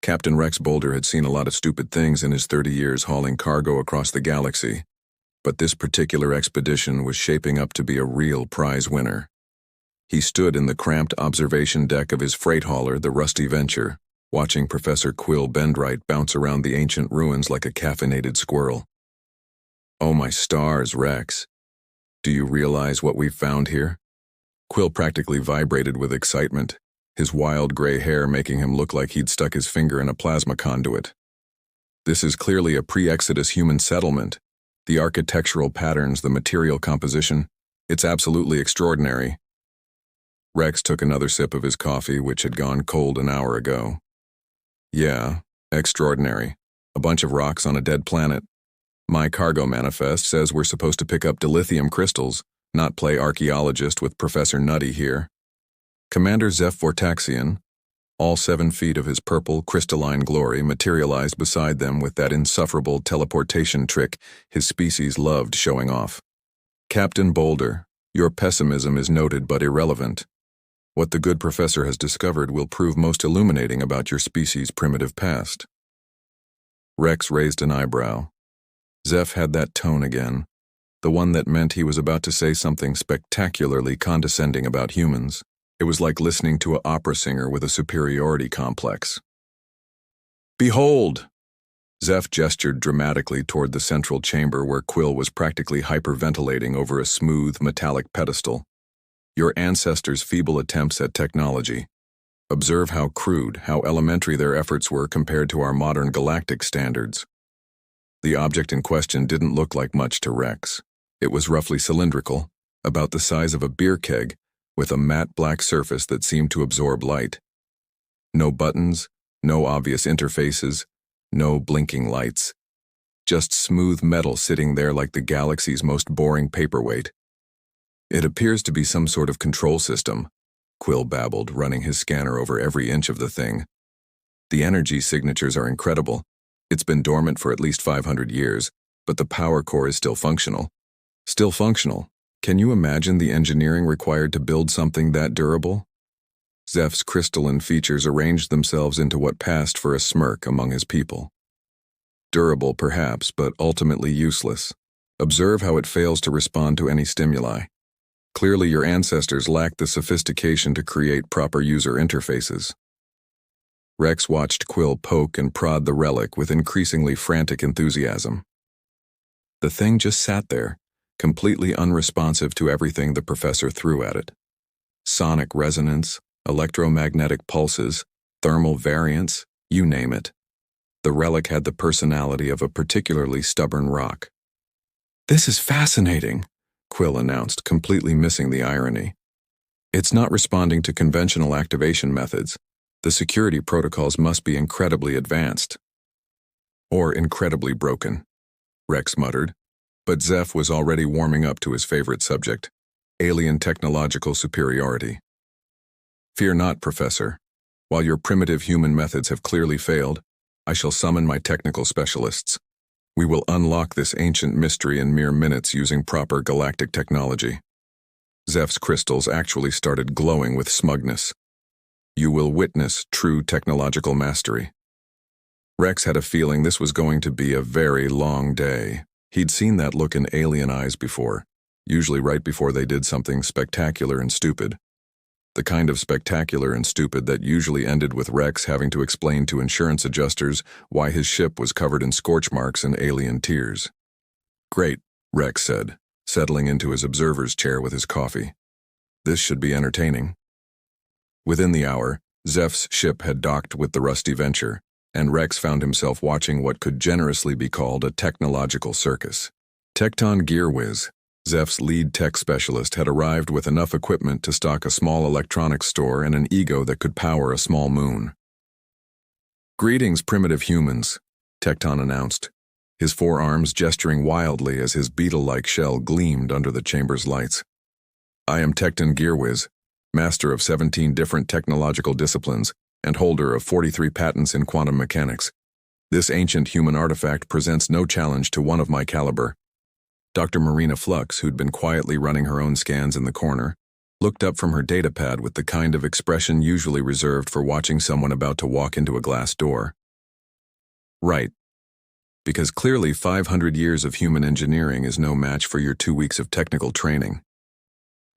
Captain Rex Boulder had seen a lot of stupid things in his 30 years hauling cargo across the galaxy, but this particular expedition was shaping up to be a real prize winner. He stood in the cramped observation deck of his freight hauler, the Rusty Venture, watching Professor Quill Bendrite bounce around the ancient ruins like a caffeinated squirrel. "Oh my stars, Rex. Do you realize what we've found here?" Quill practically vibrated with excitement, his wild gray hair making him look like he'd stuck his finger in a plasma conduit. "This is clearly a pre-Exodus human settlement. The architectural patterns, the material composition, it's absolutely extraordinary." Rex took another sip of his coffee, which had gone cold an hour ago. "Yeah, extraordinary. A bunch of rocks on a dead planet. My cargo manifest says we're supposed to pick up dilithium crystals, not play archaeologist with Professor Nutty here." Commander Zeph Vortaxian, all 7 feet of his purple, crystalline glory, materialized beside them with that insufferable teleportation trick his species loved showing off. "Captain Boulder, your pessimism is noted but irrelevant. What the good professor has discovered will prove most illuminating about your species' primitive past." Rex raised an eyebrow. Zeph had that tone again, the one that meant he was about to say something spectacularly condescending about humans. It was like listening to an opera singer with a superiority complex. "Behold!" Zeph gestured dramatically toward the central chamber where Quill was practically hyperventilating over a smooth, metallic pedestal. "Your ancestors' feeble attempts at technology. Observe how crude, how elementary their efforts were compared to our modern galactic standards." The object in question didn't look like much to Rex. It was roughly cylindrical, about the size of a beer keg, with a matte black surface that seemed to absorb light. No buttons, no obvious interfaces, no blinking lights. Just smooth metal sitting there like the galaxy's most boring paperweight. "It appears to be some sort of control system," Quill babbled, running his scanner over every inch of the thing. "The energy signatures are incredible. It's been dormant for at least 500 years, but the power core is still functional. Still functional. Can you imagine the engineering required to build something that durable?" Zeph's crystalline features arranged themselves into what passed for a smirk among his people. "Durable, perhaps, but ultimately useless. Observe how it fails to respond to any stimuli. Clearly your ancestors lacked the sophistication to create proper user interfaces." Rex watched Quill poke and prod the relic with increasingly frantic enthusiasm. The thing just sat there, completely unresponsive to everything the professor threw at it. Sonic resonance, electromagnetic pulses, thermal variance, you name it. The relic had the personality of a particularly stubborn rock. "This is fascinating," Quill announced, completely missing the irony. "It's not responding to conventional activation methods. The security protocols must be incredibly advanced." "Or incredibly broken," Rex muttered. But Zeph was already warming up to his favorite subject, alien technological superiority. "Fear not, Professor. While your primitive human methods have clearly failed, I shall summon my technical specialists. We will unlock this ancient mystery in mere minutes using proper galactic technology." Zeph's crystals actually started glowing with smugness. "You will witness true technological mastery." Rex had a feeling this was going to be a very long day. He'd seen that look in alien eyes before, usually right before they did something spectacular and stupid. The kind of spectacular and stupid that usually ended with Rex having to explain to insurance adjusters why his ship was covered in scorch marks and alien tears. "Great," Rex said, settling into his observer's chair with his coffee. "This should be entertaining." Within the hour, Zeph's ship had docked with the Rusty Venture, and Rex found himself watching what could generously be called a technological circus. Tecton Gearwiz, Zeph's lead tech specialist, had arrived with enough equipment to stock a small electronics store and an ego that could power a small moon. "Greetings, primitive humans," Tecton announced, his forearms gesturing wildly as his beetle-like shell gleamed under the chamber's lights. "I am Tecton Gearwiz, master of 17 different technological disciplines, and holder of 43 patents in quantum mechanics. This ancient human artifact presents no challenge to one of my caliber." Dr. Marina Flux, who'd been quietly running her own scans in the corner, looked up from her datapad with the kind of expression usually reserved for watching someone about to walk into a glass door. Right. Because clearly 500 years of human engineering is no match for your 2 weeks of technical training.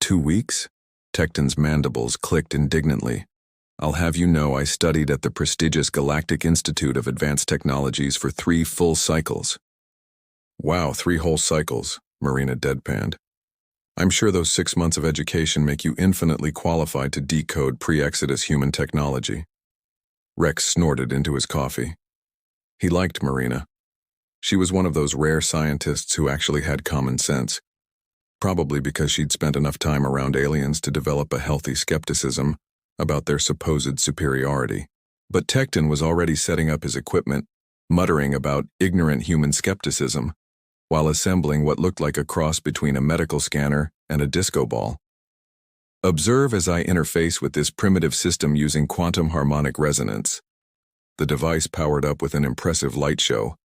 2 weeks? Tecton's mandibles clicked indignantly. I'll have you know I studied at the prestigious Galactic Institute of Advanced Technologies for 3 full cycles. Wow, 3 whole cycles, Marina deadpanned. I'm sure those 6 months of education make you infinitely qualified to decode pre-Exodus human technology. Rex snorted into his coffee. He liked Marina. She was one of those rare scientists who actually had common sense, probably because she'd spent enough time around aliens to develop a healthy skepticism about their supposed superiority. But Tecton was already setting up his equipment, muttering about ignorant human skepticism, while assembling what looked like a cross between a medical scanner and a disco ball. Observe as I interface with this primitive system using quantum harmonic resonance. The device powered up with an impressive light show,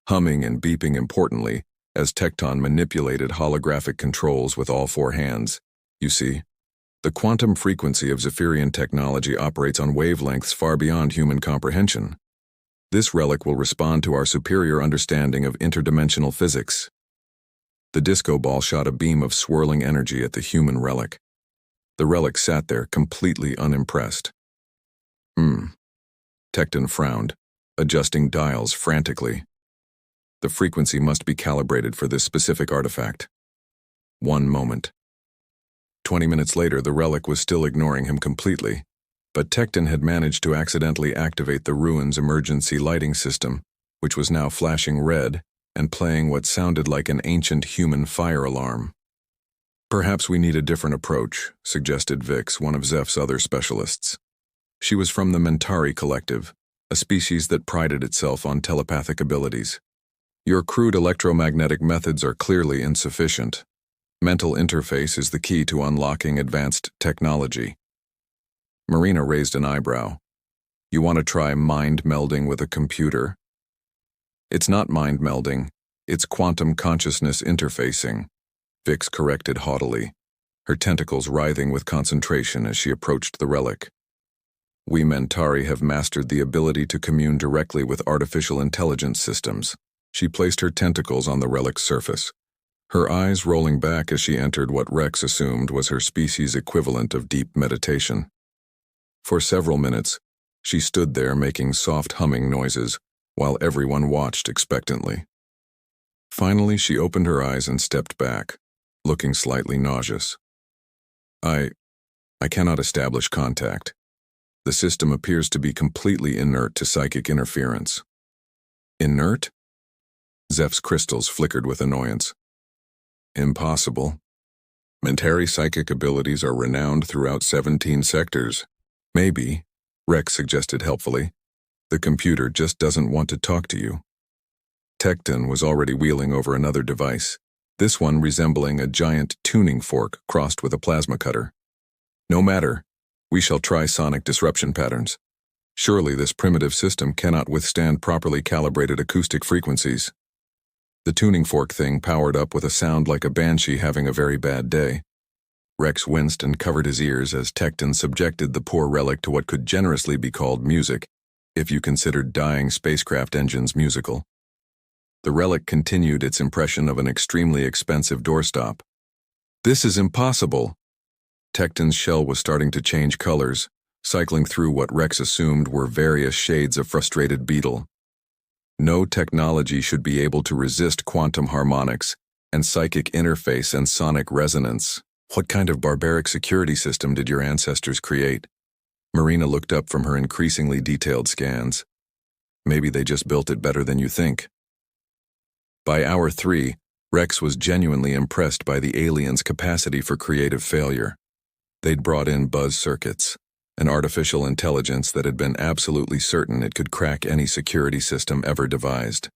humming and beeping importantly as Tecton manipulated holographic controls with all 4 hands. You see, the quantum frequency of Zephyrian technology operates on wavelengths far beyond human comprehension. This relic will respond to our superior understanding of interdimensional physics. The disco ball shot a beam of swirling energy at the human relic. The relic sat there completely unimpressed. Tecton frowned, adjusting dials frantically. The frequency must be calibrated for this specific artifact. 1 moment. 20 minutes later, the relic was still ignoring him completely, but Tecton had managed to accidentally activate the ruin's emergency lighting system, which was now flashing red and playing what sounded like an ancient human fire alarm. Perhaps we need a different approach, suggested Vix, one of Zeph's other specialists. She was from the Mentari Collective, a species that prided itself on telepathic abilities. Your crude electromagnetic methods are clearly insufficient. Mental interface is the key to unlocking advanced technology. Marina raised an eyebrow. You want to try mind melding with a computer? It's not mind melding, it's quantum consciousness interfacing, Vix corrected haughtily, her tentacles writhing with concentration as she approached the relic. We Mentari have mastered the ability to commune directly with artificial intelligence systems. She placed her tentacles on the relic's surface, her eyes rolling back as she entered what Rex assumed was her species' equivalent of deep meditation. For several minutes, she stood there making soft humming noises while everyone watched expectantly. Finally, she opened her eyes and stepped back, looking slightly nauseous. I cannot establish contact. The system appears to be completely inert to psychic interference. Inert? Zeph's crystals flickered with annoyance. Impossible. Mentari psychic abilities are renowned throughout 17 sectors. Maybe, Rex suggested helpfully, the computer just doesn't want to talk to you. Tecton was already wheeling over another device, this one resembling a giant tuning fork crossed with a plasma cutter. No matter, we shall try sonic disruption patterns. Surely this primitive system cannot withstand properly calibrated acoustic frequencies. The tuning fork thing powered up with a sound like a banshee having a very bad day. Rex winced and covered his ears as Tecton subjected the poor relic to what could generously be called music, if you considered dying spacecraft engines musical. The relic continued its impression of an extremely expensive doorstop. This is impossible. Tecton's shell was starting to change colors, cycling through what Rex assumed were various shades of frustrated beetle. No technology should be able to resist quantum harmonics and psychic interface and sonic resonance. What kind of barbaric security system did your ancestors create? Marina looked up from her increasingly detailed scans. Maybe they just built it better than you think. By hour 3, Rex was genuinely impressed by the aliens' capacity for creative failure. They'd brought in buzz circuits, an artificial intelligence that had been absolutely certain it could crack any security system ever devised.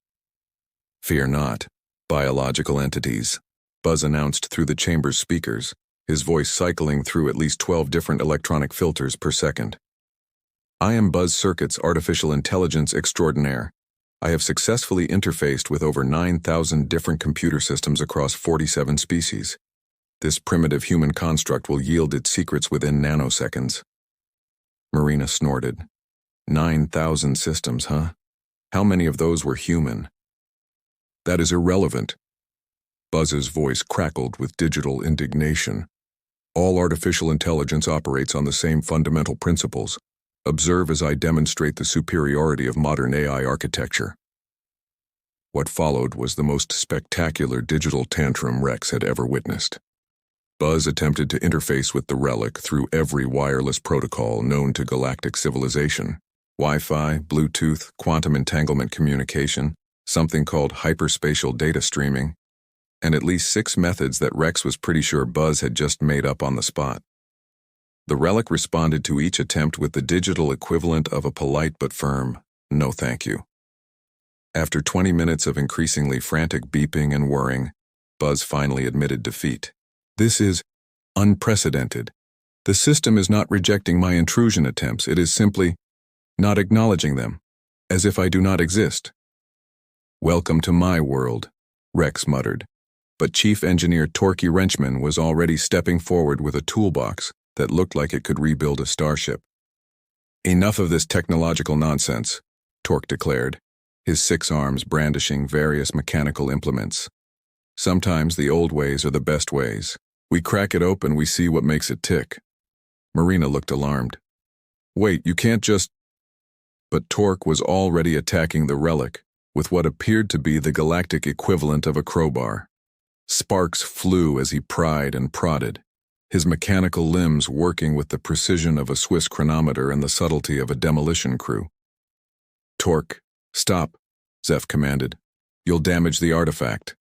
Fear not, biological entities, Buzz announced through the chamber's speakers, his voice cycling through at least 12 different electronic filters per second. I am Buzz Circuit's artificial intelligence extraordinaire. I have successfully interfaced with over 9,000 different computer systems across 47 species. This primitive human construct will yield its secrets within nanoseconds. Marina snorted. 9,000 systems, huh? How many of those were human? That is irrelevant. Buzz's voice crackled with digital indignation. All artificial intelligence operates on the same fundamental principles. Observe as I demonstrate the superiority of modern AI architecture. What followed was the most spectacular digital tantrum Rex had ever witnessed. Buzz attempted to interface with the Relic through every wireless protocol known to galactic civilization. Wi-Fi, Bluetooth, quantum entanglement communication, something called hyperspatial data streaming, and at least 6 methods that Rex was pretty sure Buzz had just made up on the spot. The Relic responded to each attempt with the digital equivalent of a polite but firm, "No thank you." After 20 minutes of increasingly frantic beeping and whirring, Buzz finally admitted defeat. "This is unprecedented. The system is not rejecting my intrusion attempts, it is simply not acknowledging them, as if I do not exist." "Welcome to my world," Rex muttered. But Chief Engineer Torquay Wrenchman was already stepping forward with a toolbox that looked like it could rebuild a starship. "Enough of this technological nonsense," Torque declared, his 6 arms brandishing various mechanical implements. "Sometimes the old ways are the best ways. We crack it open, we see what makes it tick." Marina looked alarmed. "Wait, you can't just—" But Torque was already attacking the Relic with what appeared to be the galactic equivalent of a crowbar. Sparks flew as he pried and prodded, his mechanical limbs working with the precision of a Swiss chronometer and the subtlety of a demolition crew. "Torque, stop," Zeph commanded. "You'll damage the artifact."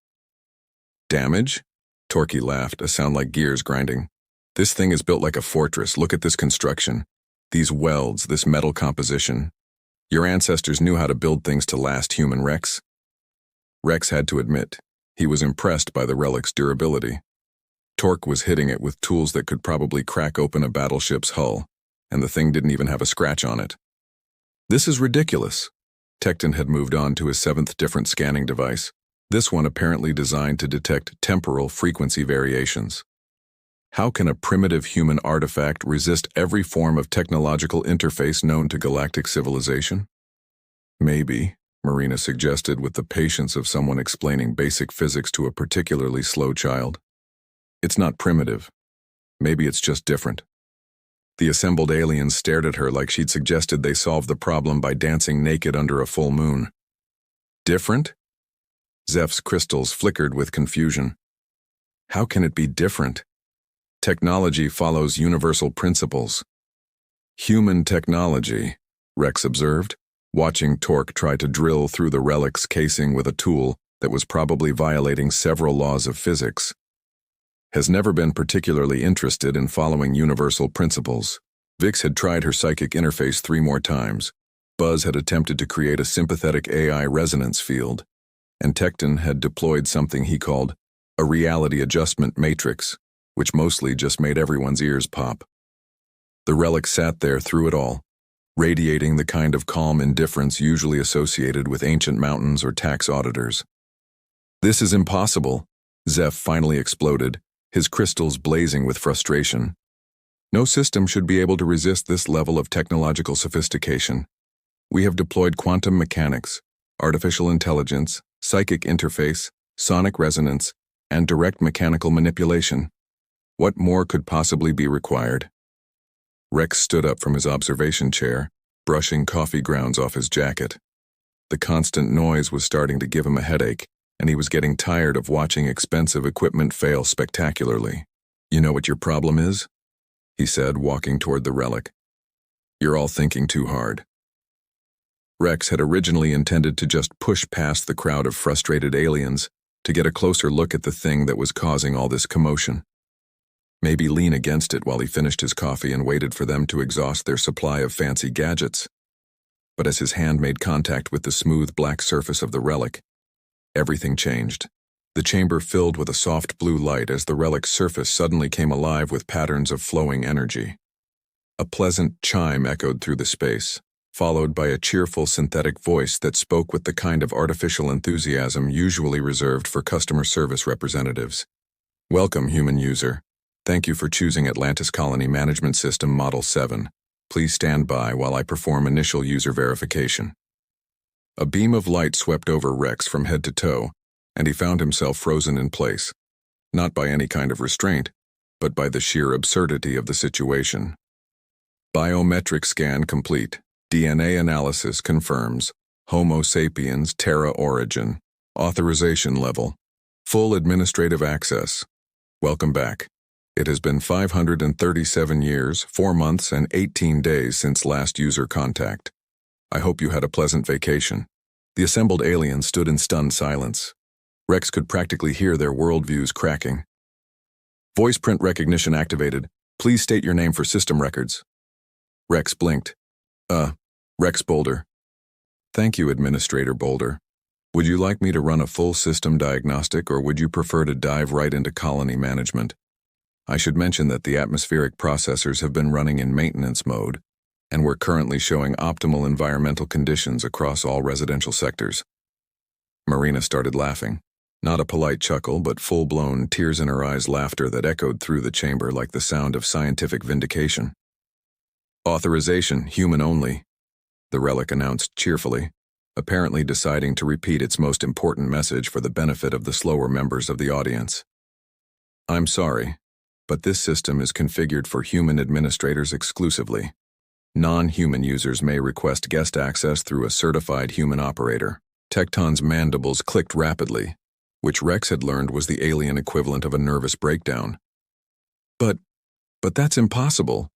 "Damage?" Torquay laughed, a sound like gears grinding. "This thing is built like a fortress. Look at this construction. These welds, this metal composition. Your ancestors knew how to build things to last, human Rex." Rex had to admit, he was impressed by the Relic's durability. Torque was hitting it with tools that could probably crack open a battleship's hull, and the thing didn't even have a scratch on it. "This is ridiculous." Tecton had moved on to his 7th different scanning device, this one apparently designed to detect temporal frequency variations. How can a primitive human artifact resist every form of technological interface known to galactic civilization? "Maybe," Marina suggested with the patience of someone explaining basic physics to a particularly slow child. "It's not primitive. Maybe it's just different." The assembled aliens stared at her like she'd suggested they solve the problem by dancing naked under a full moon. "Different?" Zeph's crystals flickered with confusion. "How can it be different? Technology follows universal principles." "Human technology," Rex observed, watching Torque try to drill through the Relic's casing with a tool that was probably violating several laws of physics, "has never been particularly interested in following universal principles." Vix had tried her psychic interface 3 more times. Buzz had attempted to create a sympathetic AI resonance field, and Tecton had deployed something he called a reality adjustment matrix, which mostly just made everyone's ears pop. The Relic sat there through it all, radiating the kind of calm indifference usually associated with ancient mountains or tax auditors. "This is impossible," Zeph finally exploded, his crystals blazing with frustration. "No system should be able to resist this level of technological sophistication. We have deployed quantum mechanics, artificial intelligence, psychic interface, sonic resonance, and direct mechanical manipulation. What more could possibly be required?" Rex stood up from his observation chair, brushing coffee grounds off his jacket. The constant noise was starting to give him a headache, and he was getting tired of watching expensive equipment fail spectacularly. "You know what your problem is?" he said, walking toward the Relic. "You're all thinking too hard." Rex had originally intended to just push past the crowd of frustrated aliens to get a closer look at the thing that was causing all this commotion. Maybe lean against it while he finished his coffee and waited for them to exhaust their supply of fancy gadgets. But as his hand made contact with the smooth black surface of the Relic, everything changed. The chamber filled with a soft blue light as the Relic's surface suddenly came alive with patterns of flowing energy. A pleasant chime echoed through the space, followed by a cheerful synthetic voice that spoke with the kind of artificial enthusiasm usually reserved for customer service representatives. Welcome, human user. Thank you for choosing Atlantis Colony Management System Model 7. Please stand by while I perform initial user verification. A beam of light swept over Rex from head to toe, and he found himself frozen in place, not by any kind of restraint, but by the sheer absurdity of the situation. Biometric scan complete. DNA analysis confirms. Homo sapiens Terra origin. Authorization level. Full administrative access. Welcome back. It has been 537 years, 4 months, and 18 days since last user contact. I hope you had a pleasant vacation. The assembled aliens stood in stunned silence. Rex could practically hear their worldviews cracking. Voice print recognition activated. Please state your name for system records. Rex blinked. Rex Boulder. Thank you, Administrator Boulder. Would you like me to run a full system diagnostic, or would you prefer to dive right into colony management? I should mention that the atmospheric processors have been running in maintenance mode, and we're currently showing optimal environmental conditions across all residential sectors. Marina started laughing. Not a polite chuckle, but full-blown, tears-in-her-eyes laughter that echoed through the chamber like the sound of scientific vindication. Authorization, human only, the Relic announced cheerfully, apparently deciding to repeat its most important message for the benefit of the slower members of the audience. I'm sorry, but this system is configured for human administrators exclusively. Non-human users may request guest access through a certified human operator. Tecton's mandibles clicked rapidly, which Rex had learned was the alien equivalent of a nervous breakdown. But that's impossible.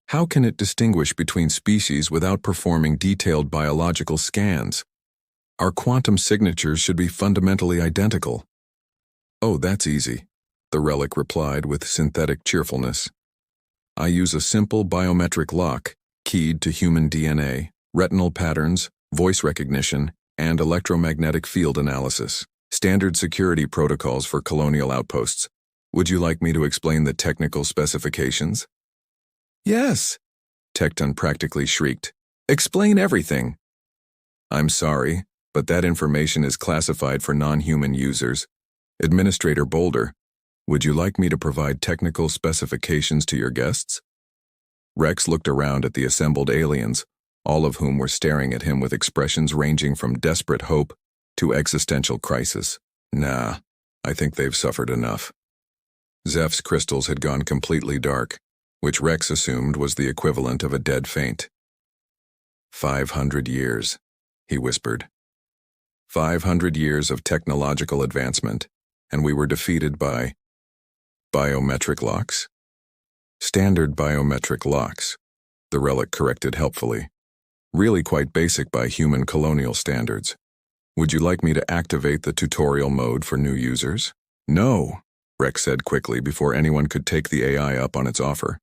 How can it distinguish between species without performing detailed biological scans? Our quantum signatures should be fundamentally identical. Oh, that's easy, the Relic replied with synthetic cheerfulness. I use a simple biometric lock, keyed to human DNA, retinal patterns, voice recognition, and electromagnetic field analysis. Standard security protocols for colonial outposts. Would you like me to explain the technical specifications? Yes, Tecton practically shrieked. Explain everything. I'm sorry, but that information is classified for non-human users. Administrator Boulder, would you like me to provide technical specifications to your guests? Rex looked around at the assembled aliens, all of whom were staring at him with expressions ranging from desperate hope to existential crisis. Nah, I think they've suffered enough. Zeph's crystals had gone completely dark, which Rex assumed was the equivalent of a dead faint. 500 years, he whispered. 500 years of technological advancement, and we were defeated by biometric locks? Standard biometric locks, the Relic corrected helpfully. Really quite basic by human colonial standards. Would you like me to activate the tutorial mode for new users? No, Rex said quickly before anyone could take the AI up on its offer.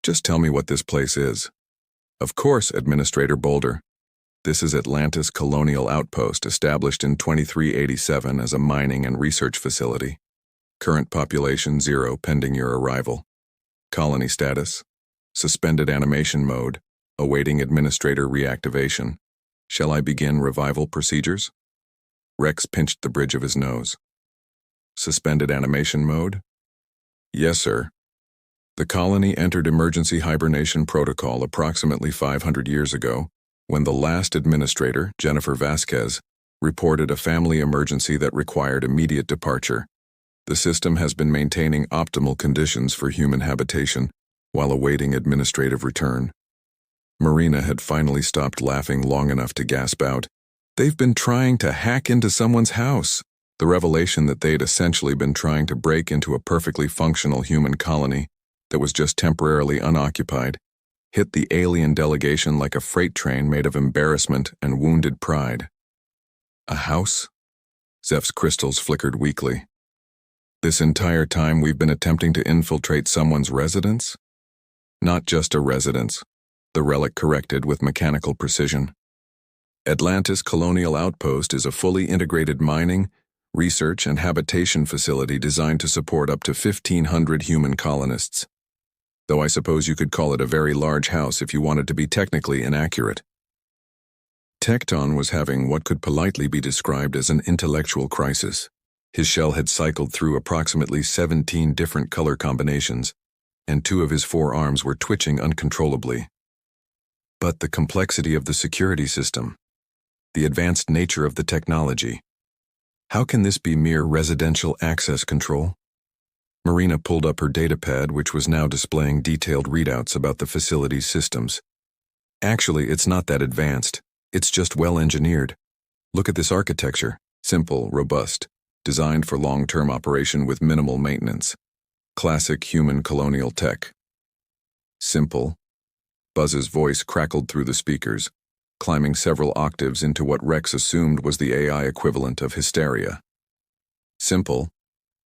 Just tell me what this place is. Of course, Administrator Boulder. This is Atlantis Colonial Outpost, established in 2387 as a mining and research facility. Current population 0 pending your arrival. Colony status: suspended animation mode, awaiting administrator reactivation. Shall I begin revival procedures? Rex pinched the bridge of his nose. Suspended animation mode? Yes, sir. The colony entered emergency hibernation protocol approximately 500 years ago, when the last administrator, Jennifer Vasquez, reported a family emergency that required immediate departure. The system has been maintaining optimal conditions for human habitation while awaiting administrative return. Marina had finally stopped laughing long enough to gasp out, "They've been trying to hack into someone's house." The revelation that they'd essentially been trying to break into a perfectly functional human colony that was just temporarily unoccupied hit the alien delegation like a freight train made of embarrassment and wounded pride. A house? Zeph's crystals flickered weakly. This entire time we've been attempting to infiltrate someone's residence? Not just a residence, the Relic corrected with mechanical precision. Atlantis Colonial Outpost is a fully integrated mining, research, and habitation facility designed to support up to 1,500 human colonists. Though I suppose you could call it a very large house if you wanted to be technically inaccurate. Tecton was having what could politely be described as an intellectual crisis. His shell had cycled through approximately 17 different color combinations, and 2 of his 4 arms were twitching uncontrollably. But the complexity of the security system, the advanced nature of the technology, how can this be mere residential access control? Marina pulled up her datapad, which was now displaying detailed readouts about the facility's systems. Actually, it's not that advanced. It's just well-engineered. Look at this architecture. Simple, robust, designed for long-term operation with minimal maintenance. Classic human colonial tech. Simple. Buzz's voice crackled through the speakers, climbing several octaves into what Rex assumed was the AI equivalent of hysteria. Simple.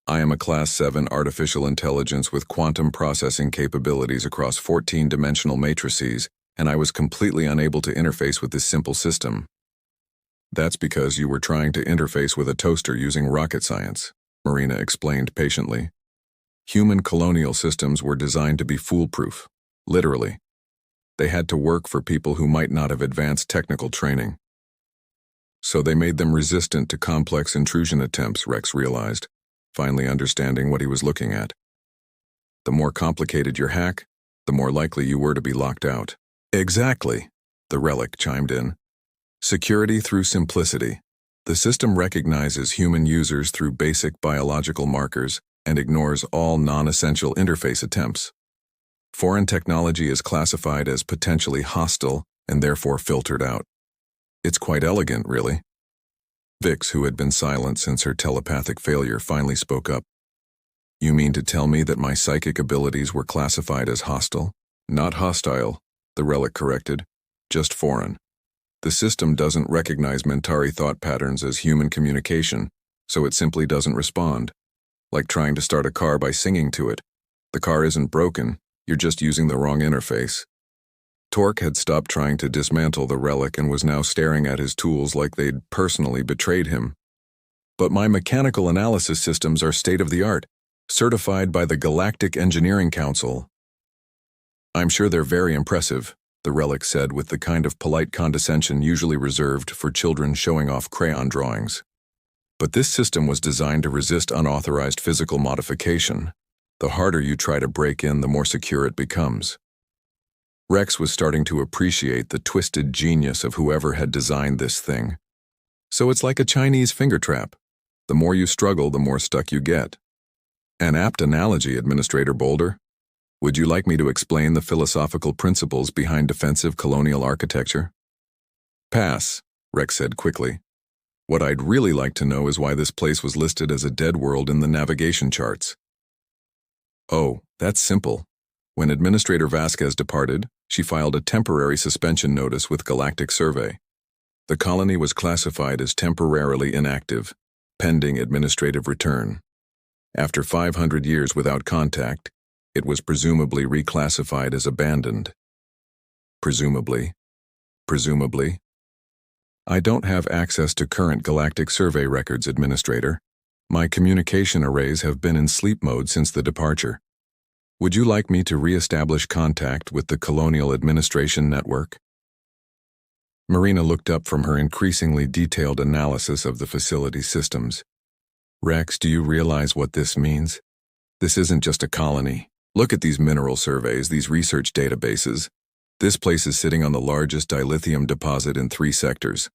I am a Class 7 artificial intelligence with quantum processing capabilities across 14-dimensional matrices, and I was completely unable to interface with this simple system. That's because you were trying to interface with a toaster using rocket science, Marina explained patiently. Human colonial systems were designed to be foolproof, literally. They had to work for people who might not have advanced technical training. So they made them resistant to complex intrusion attempts, Rex realized, finally understanding what he was looking at. The more complicated your hack, the more likely you were to be locked out. Exactly, the Relic chimed in. Security through simplicity. The system recognizes human users through basic biological markers and ignores all non-essential interface attempts. Foreign technology is classified as potentially hostile and therefore filtered out. It's quite elegant, really. Vix, who had been silent since her telepathic failure, finally spoke up. You mean to tell me that my psychic abilities were classified as hostile? Not hostile, the Relic corrected, just foreign. The system doesn't recognize Mentari thought patterns as human communication, so it simply doesn't respond. Like trying to start a car by singing to it. The car isn't broken, you're just using the wrong interface. Torque had stopped trying to dismantle the Relic and was now staring at his tools like they'd personally betrayed him. But my mechanical analysis systems are state-of-the-art, certified by the Galactic Engineering Council. I'm sure they're very impressive, the Relic said with the kind of polite condescension usually reserved for children showing off crayon drawings. But this system was designed to resist unauthorized physical modification. The harder you try to break in, the more secure it becomes. Rex was starting to appreciate the twisted genius of whoever had designed this thing. So it's like a Chinese finger trap. The more you struggle, the more stuck you get. An apt analogy, Administrator Boulder. Would you like me to explain the philosophical principles behind defensive colonial architecture? Pass, Rex said quickly. What I'd really like to know is why this place was listed as a dead world in the navigation charts. Oh, that's simple. When Administrator Vasquez departed, she filed a temporary suspension notice with Galactic Survey. The colony was classified as temporarily inactive, pending administrative return. After 500 years without contact, it was presumably reclassified as abandoned. Presumably. I don't have access to current Galactic Survey records, Administrator. My communication arrays have been in sleep mode since the departure. Would you like me to re-establish contact with the Colonial Administration Network? Marina looked up from her increasingly detailed analysis of the facility systems. Rex, do you realize what this means? This isn't just a colony. Look at these mineral surveys, these research databases. This place is sitting on the largest dilithium deposit in 3 sectors.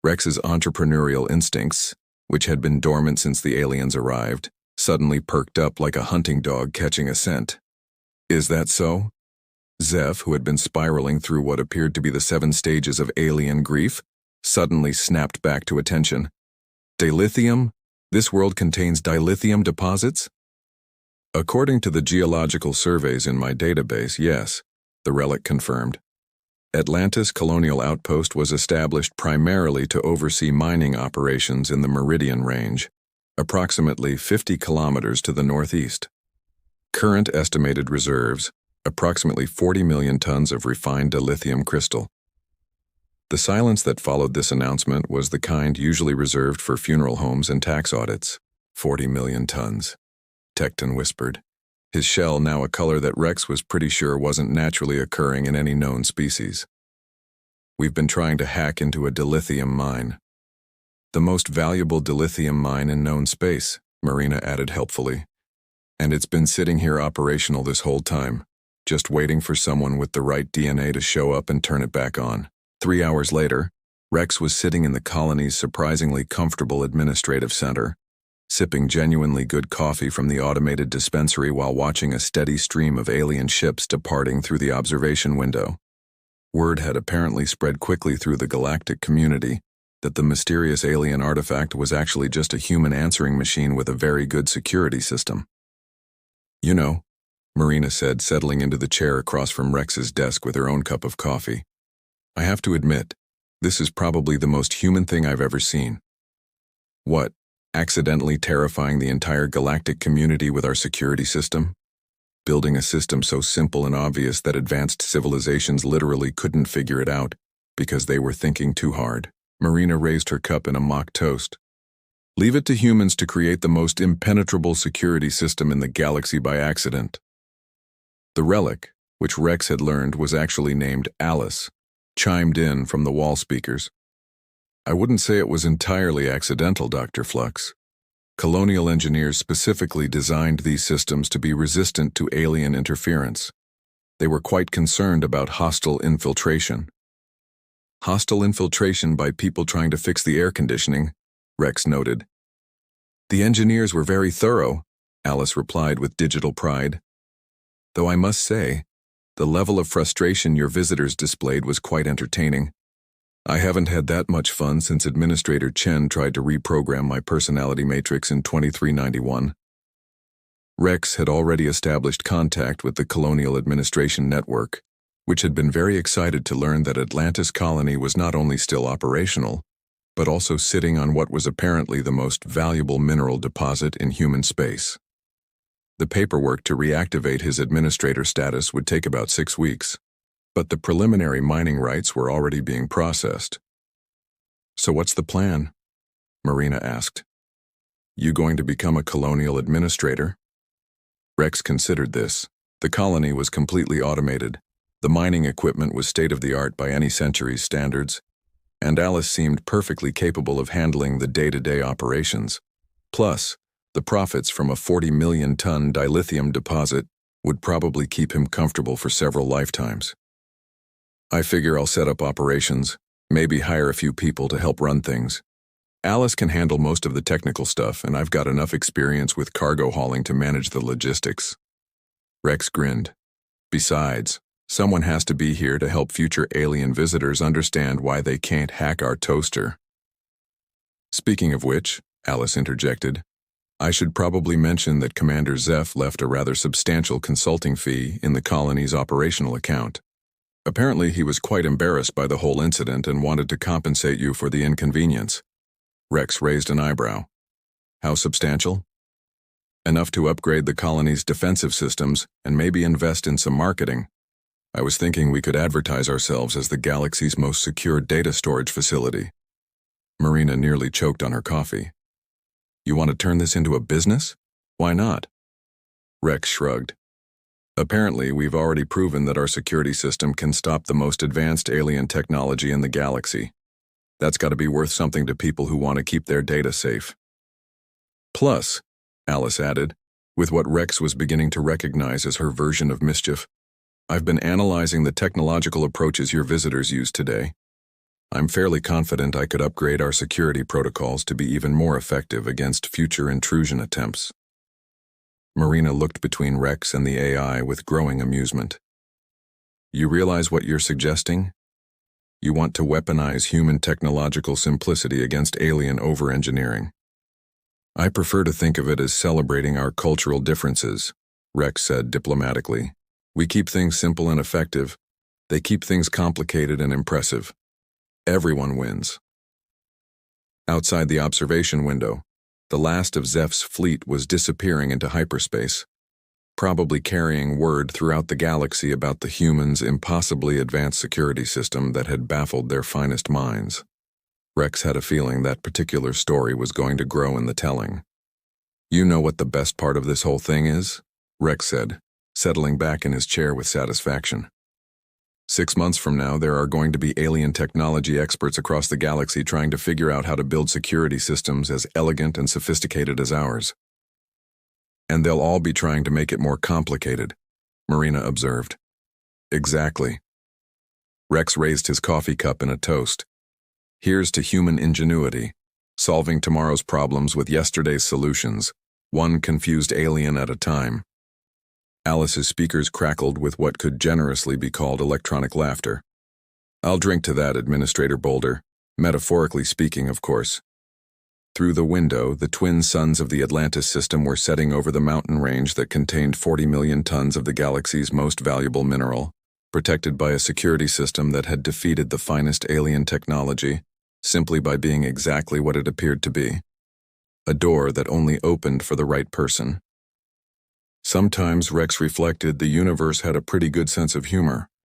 Rex's entrepreneurial instincts, which had been dormant since the aliens arrived, suddenly perked up like a hunting dog catching a scent. Is that so? Zeph, who had been spiraling through what appeared to be the 7 stages of alien grief, suddenly snapped back to attention. Dilithium? This world contains dilithium deposits? According to the geological surveys in my database, yes, the Relic confirmed. Atlantis Colonial Outpost was established primarily to oversee mining operations in the Meridian Range, approximately 50 kilometers to the northeast. Current estimated reserves, approximately 40 million tons of refined dilithium crystal. The silence that followed this announcement was the kind usually reserved for funeral homes and tax audits. 40 million tons, Tecton whispered, his shell now a color that Rex was pretty sure wasn't naturally occurring in any known species. We've been trying to hack into a dilithium mine. The most valuable dilithium mine in known space, Marina added helpfully. And it's been sitting here operational this whole time, just waiting for someone with the right DNA to show up and turn it back on. 3 hours later, Rex was sitting in the colony's surprisingly comfortable administrative center, sipping genuinely good coffee from the automated dispensary while watching a steady stream of alien ships departing through the observation window. Word had apparently spread quickly through the galactic community that the mysterious alien artifact was actually just a human answering machine with a very good security system. You know, Marina said, settling into the chair across from Rex's desk with her own cup of coffee. I have to admit, this is probably the most human thing I've ever seen. What, accidentally terrifying the entire galactic community with our security system? Building a system so simple and obvious that advanced civilizations literally couldn't figure it out because they were thinking too hard. Marina raised her cup in a mock toast. Leave it to humans to create the most impenetrable security system in the galaxy by accident. The Relic, which Rex had learned was actually named Alice, chimed in from the wall speakers. I wouldn't say it was entirely accidental, Dr. Flux. Colonial engineers specifically designed these systems to be resistant to alien interference. They were quite concerned about hostile infiltration. Hostile infiltration by people trying to fix the air conditioning, Rex noted. The engineers were very thorough, Alice replied with digital pride. Though I must say, the level of frustration your visitors displayed was quite entertaining. I haven't had that much fun since Administrator Chen tried to reprogram my personality matrix in 2391. Rex had already established contact with the Colonial Administration Network, which had been very excited to learn that Atlantis Colony was not only still operational, but also sitting on what was apparently the most valuable mineral deposit in human space. The paperwork to reactivate his administrator status would take about 6 weeks, but the preliminary mining rights were already being processed. So what's the plan? Marina asked. You going to become a colonial administrator? Rex considered this. The colony was completely automated. The mining equipment was state-of-the-art by any century's standards, and Alice seemed perfectly capable of handling the day-to-day operations. Plus, the profits from a 40-million-ton dilithium deposit would probably keep him comfortable for several lifetimes. I figure I'll set up operations, maybe hire a few people to help run things. Alice can handle most of the technical stuff, and I've got enough experience with cargo hauling to manage the logistics. Rex grinned. Besides, someone has to be here to help future alien visitors understand why they can't hack our toaster. Speaking of which, Alice interjected, I should probably mention that Commander Zeph left a rather substantial consulting fee in the colony's operational account. Apparently he was quite embarrassed by the whole incident and wanted to compensate you for the inconvenience. Rex raised an eyebrow. How substantial? Enough to upgrade the colony's defensive systems and maybe invest in some marketing. I was thinking we could advertise ourselves as the galaxy's most secure data storage facility. Marina nearly choked on her coffee. You want to turn this into a business? Why not? Rex shrugged. Apparently, we've already proven that our security system can stop the most advanced alien technology in the galaxy. That's got to be worth something to people who want to keep their data safe. Plus, Alice added, with what Rex was beginning to recognize as her version of mischief, I've been analyzing the technological approaches your visitors used today. I'm fairly confident I could upgrade our security protocols to be even more effective against future intrusion attempts. Marina looked between Rex and the AI with growing amusement. You realize what you're suggesting? You want to weaponize human technological simplicity against alien over-engineering. I prefer to think of it as celebrating our cultural differences, Rex said diplomatically. We keep things simple and effective. They keep things complicated and impressive. Everyone wins. Outside the observation window, the last of Zeph's fleet was disappearing into hyperspace, probably carrying word throughout the galaxy about the humans' impossibly advanced security system that had baffled their finest minds. Rex had a feeling that particular story was going to grow in the telling. You know what the best part of this whole thing is? Rex said, settling back in his chair with satisfaction. 6 months from now, there are going to be alien technology experts across the galaxy trying to figure out how to build security systems as elegant and sophisticated as ours. And they'll all be trying to make it more complicated, Marina observed. Exactly. Rex raised his coffee cup in a toast. Here's to human ingenuity, solving tomorrow's problems with yesterday's solutions, one confused alien at a time. Alice's speakers crackled with what could generously be called electronic laughter. I'll drink to that, Administrator Boulder, metaphorically speaking, of course. Through the window, the twin suns of the Atlantis system were setting over the mountain range that contained 40 million tons of the galaxy's most valuable mineral, protected by a security system that had defeated the finest alien technology, simply by being exactly what it appeared to be. A door that only opened for the right person. Sometimes, Rex reflected, the universe had a pretty good sense of humor.